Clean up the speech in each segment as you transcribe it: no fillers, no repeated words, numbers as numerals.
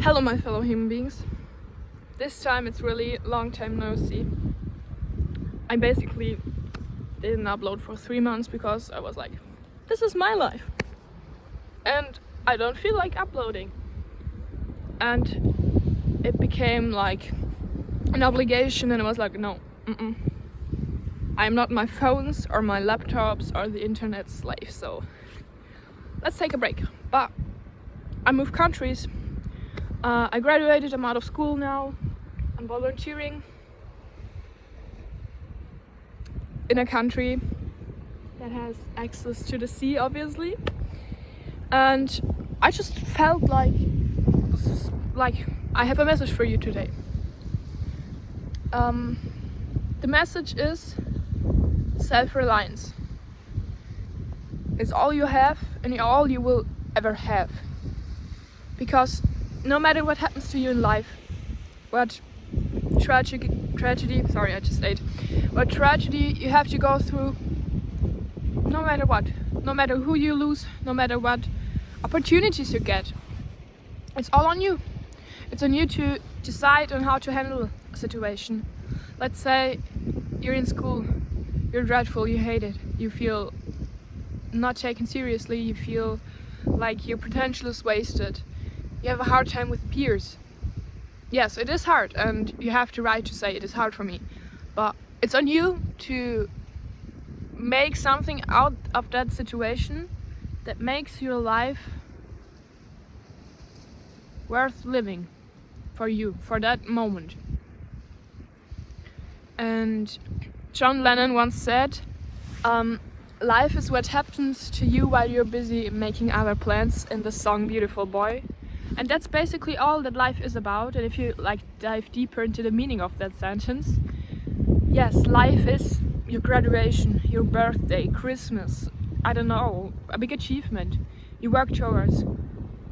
Hello my fellow human beings. This time it's really long time no see. I basically didn't upload for 3 months because I was like, this is my life and I don't feel like uploading. And it became like an obligation and I was like, no, I'm not my phones or my laptops or the internet slave, so let's take a break. But I moved countries. I graduated, I'm out of school now. I'm volunteering in a country that has access to the sea, obviously. And I just felt like I have a message for you today. The message is self-reliance. It's all you have and all you will ever have. Because no matter what happens to you in life, what tragedy you have to go through, no matter what, no matter who you lose, no matter what opportunities you get, it's all on you. It's on you to decide on how to handle a situation. Let's say you're in school, you're dreadful, you hate it, you feel not taken seriously, you feel like your potential is wasted, you have a hard time with peers. Yes, it is hard, and you have the right to say it is hard for me, but it's on you to make something out of that situation that makes your life worth living for you, for that moment. And John Lennon once said, life is what happens to you while you're busy making other plans, in the song Beautiful Boy. And that's basically all that life is about. And if you dive deeper into the meaning of that sentence, yes, life is your graduation, your birthday, Christmas, I don't know, a big achievement you work towards.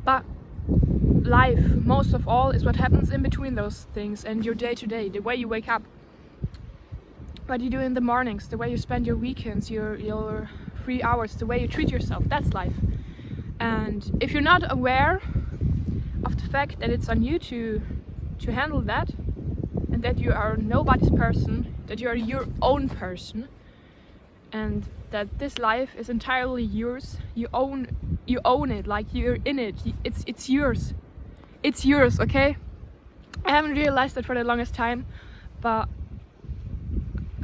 But life, most of all, is what happens in between those things, and your day to day, the way you wake up, what you do in the mornings, the way you spend your weekends, your free hours, the way you treat yourself. That's life. And if you're not aware of the fact that it's on you to handle that, and that you are nobody's person, that you are your own person, and that this life is entirely yours, you own it, like you're in it, it's yours. It's yours, okay? I haven't realized that for the longest time, but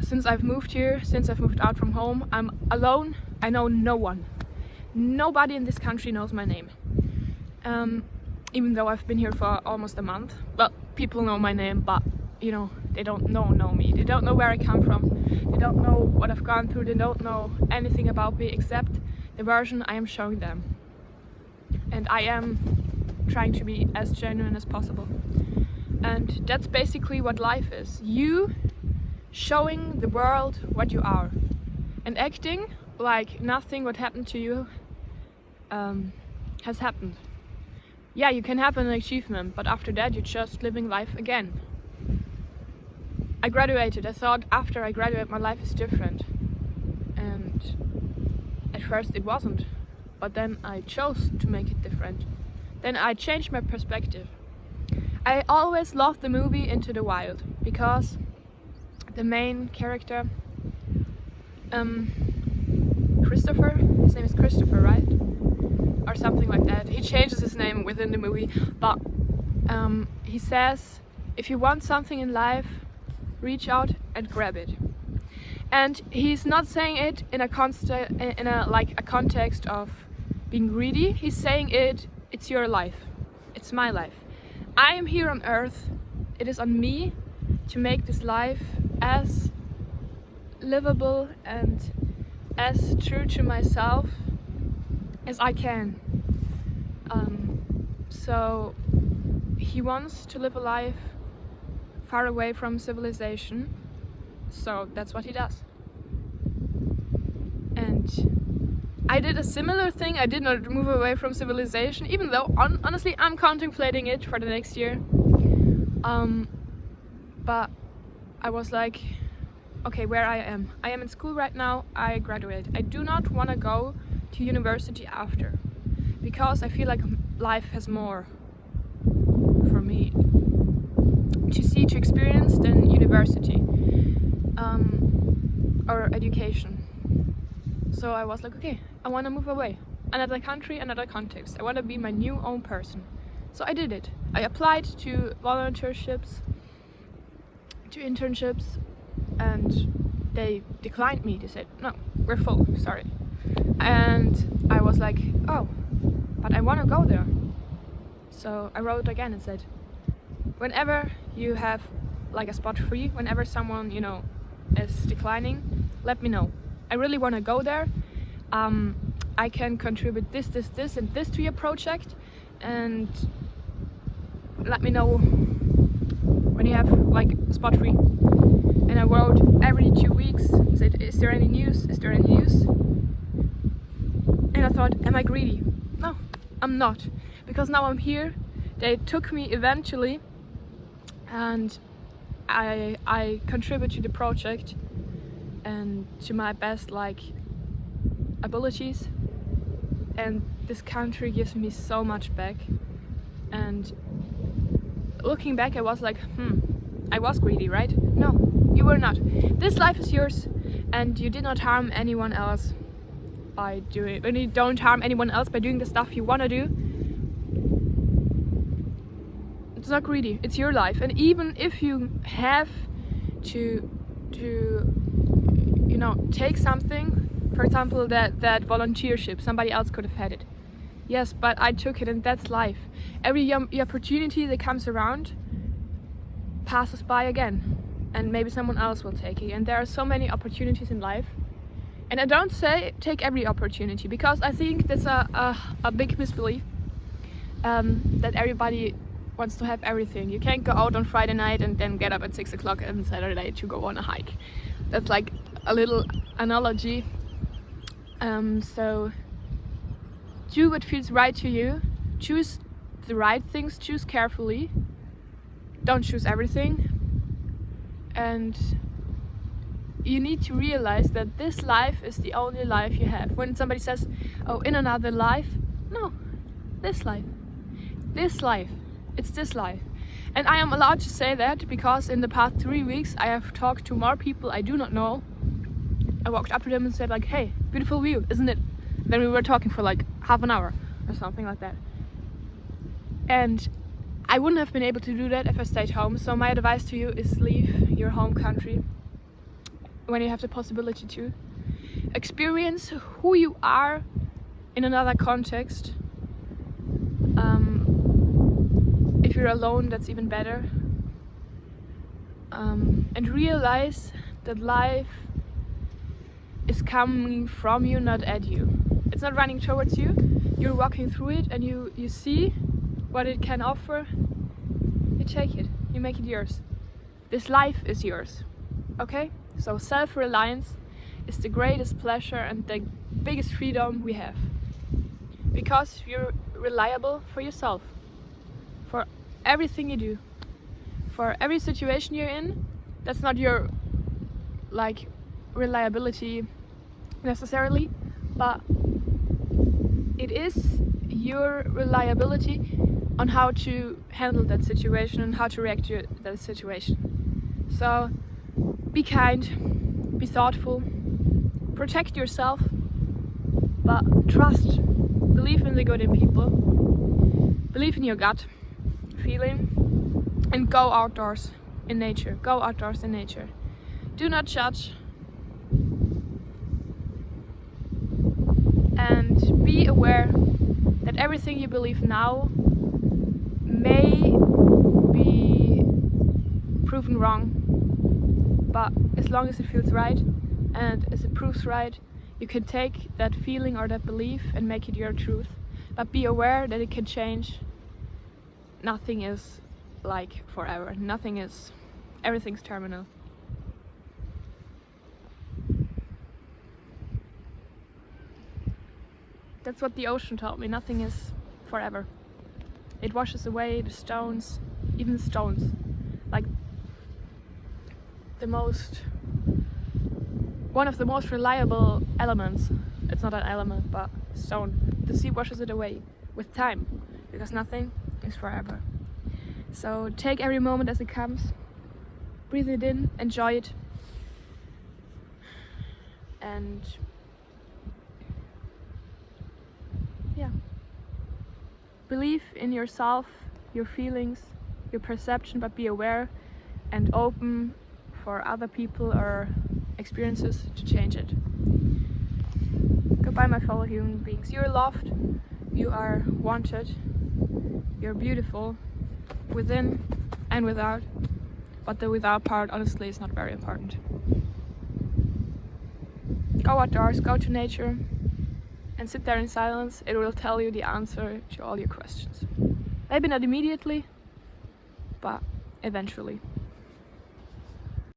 since I've moved here, since I've moved out from home, I'm alone. I know no one. Nobody in this country knows my name. Even though I've been here for almost a month. Well, people know my name, but you know, they don't know me. They don't know where I come from. They don't know what I've gone through. They don't know anything about me except the version I am showing them. And I am trying to be as genuine as possible. And that's basically what life is. You showing the world what you are. And acting like nothing what happened to you has happened. Yeah, you can have an achievement, but after that you're just living life again. I graduated. I thought after I graduate my life is different. And at first it wasn't. But then I chose to make it different. Then I changed my perspective. I always loved the movie Into the Wild because the main character, Christopher, his name is Christopher, right? Or something like that. He changes his name within the movie, but he says, if you want something in life, reach out and grab it. And he's not saying it in a context of being greedy. He's saying it's your life. It's my life. I am here on earth. It is on me to make this life as livable and as true to myself as I can. So he wants to live a life far away from civilization, so that's what he does. And I did a similar thing. I did not move away from civilization, even though honestly I'm contemplating it for the next year. But I was like, okay, where I am in school right now. I graduate. I do not want to go to university after, because I feel like life has more for me to see, to experience than university or education. So I was like, okay, I want to move away. Another country, another context. I want to be my new own person. So I did it. I applied to volunteerships, to internships, and they declined me. They said, no, we're full, sorry. And I was like, oh, but I want to go there. So I wrote again and said, whenever you have like a spot free, whenever someone, you know, is declining, let me know. I really want to go there. I can contribute this, and this to your project, and let me know when you have like a spot free. And I wrote every 2 weeks, said, is there any news? Is there any news? And I thought, am I greedy? No, I'm not, because now I'm here. They took me eventually, and I contribute to the project and to my best like abilities, and this country gives me so much back. And looking back, I was like, I was greedy, right? No, you were not. This life is yours, and you did not harm anyone else by doing, when you don't harm anyone else by doing the stuff you want to do, it's not greedy, it's your life. And even if you have to you know, take something, for example, that volunteership, somebody else could have had it. Yes, but I took it, and that's life. Every opportunity that comes around passes by again, and maybe someone else will take it. And there are so many opportunities in life. And I don't say take every opportunity, because I think that's a big misbelief, that everybody wants to have everything. You can't go out on Friday night and then get up at 6 o'clock on Saturday to go on a hike. That's like a little analogy. So do what feels right to you. Choose the right things, choose carefully. Don't choose everything. And you need to realize that this life is the only life you have. When somebody says, oh, in another life, no, this life. This life. It's this life. And I am allowed to say that because in the past 3 weeks I have talked to more people I do not know. I walked up to them and said like, hey, beautiful view, isn't it? Then we were talking for like half an hour or something like that. And I wouldn't have been able to do that if I stayed home. So my advice to you is leave your home country when you have the possibility to. Experience who you are in another context. If you're alone, that's even better. And realize that life is coming from you, not at you. It's not running towards you. You're walking through it, and you see what it can offer. You take it, you make it yours. This life is yours, okay? So self-reliance is the greatest pleasure and the biggest freedom we have, because you're reliable for yourself, for everything you do, for every situation you're in. That's not your like reliability necessarily, but it is your reliability on how to handle that situation and how to react to that situation. So be kind, be thoughtful, protect yourself, but trust, believe in the good in people, believe in your gut feeling, and go outdoors in nature. Go outdoors in nature. Do not judge, and be aware that everything you believe now may be proven wrong, but as long as it feels right and as it proves right, you can take that feeling or that belief and make it your truth. But be aware that it can change. Nothing is like forever. Everything's terminal. That's what the ocean taught me. Nothing is forever. It washes away the stones, even stones. Like one of the most reliable elements. It's not an element, but stone. The sea washes it away with time. because nothing is forever. So take every moment as it comes, breathe it in, enjoy it, and yeah, believe in yourself, your feelings, your perception, but be aware and open for other people or experiences to change it. Goodbye, my fellow human beings. You're loved, you are wanted, you're beautiful, within and without, but the without part honestly is not very important. Go outdoors, go to nature, and sit there in silence. It will tell you the answer to all your questions. Maybe not immediately, but eventually.